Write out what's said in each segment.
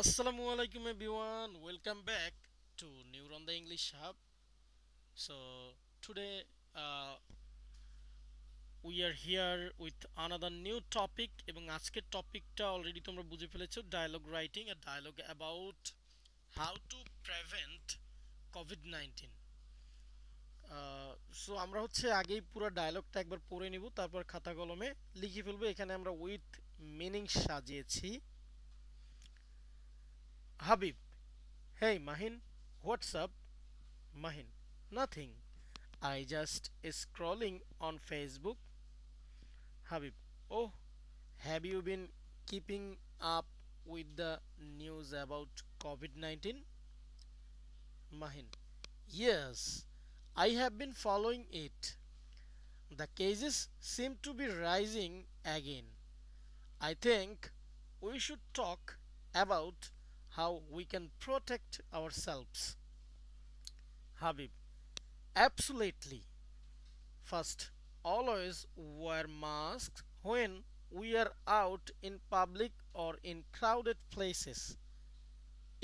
Assalamu alaikum everyone. Welcome back to Neuron the English Hub. So today we are here with another new topic এবং আজকের টপিকটা already তোমরা বুঝে ফেলেছো dialogue writing a dialogue about how to prevent COVID-19. So আমরা আগেই পুরো ডায়লগটা একবার পড়ে নিব তারপর খাতা কলমে লিখে ফেলবো এখানে আমরা উইথ মিনিং সাজিয়েছি Habib Hey Mahin, what's up? Mahin, nothing. I just scrolling on Facebook. Habib, oh, have you been keeping up with the news about COVID 19? Mahin, yes, I have been following it. The cases seem to be rising again. I think we should talk about how we can protect ourselves. Habib, absolutely. First, always wear masks when we are out in public or in crowded places.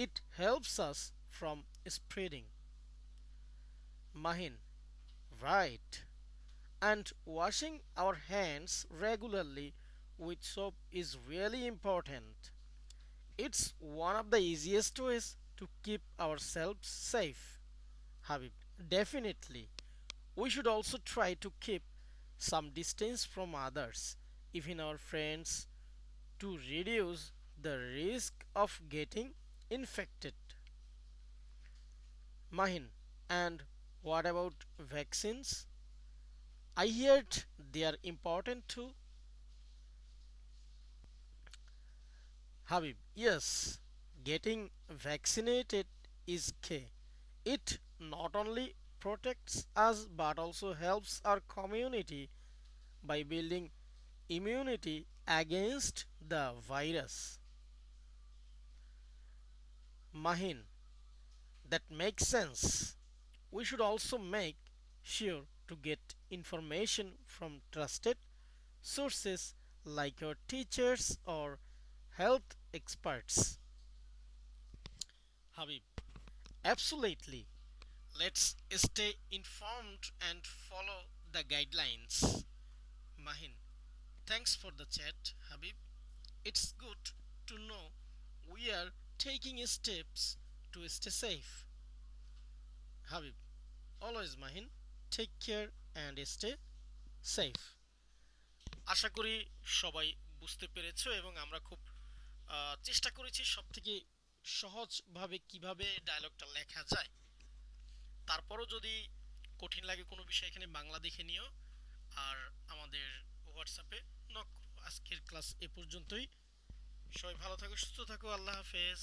It helps us from spreading. Mahin, right. And washing our hands regularly with soap is really important. It's one of the easiest ways to keep ourselves safe. Habib, definitely. We should also try to keep some distance from others, even our friends, to reduce the risk of getting infected. Mahin, and what about vaccines? I heard they are important too. Habib, yes, getting vaccinated is key. It not only protects us but also helps our community by building immunity against the virus. Mahin, that makes sense. We should also make sure to get information from trusted sources like your teachers or health experts. Habib, absolutely. Let's stay informed and follow the guidelines. Mahin, thanks for the chat, Habib. It's good to know we are taking steps to stay safe. Habib, always Mahin, take care and stay safe. আশা করি সবাই বুঝতে পেরেছো এবং আমরা খুব চেষ্টা করেছি সবথেকে সহজভাবে কিভাবে ডায়লগটা লেখা যায়। তারপরও যদি কঠিন লাগে কোনো বিষয় এখানে বাংলা দেখে নিও আর আমাদের হোয়াটসঅ্যাপে নক করো। আজকের ক্লাস এ পর্যন্তই। সবাই ভালো থাকো, সুস্থ থাকো। আল্লাহ হাফেজ।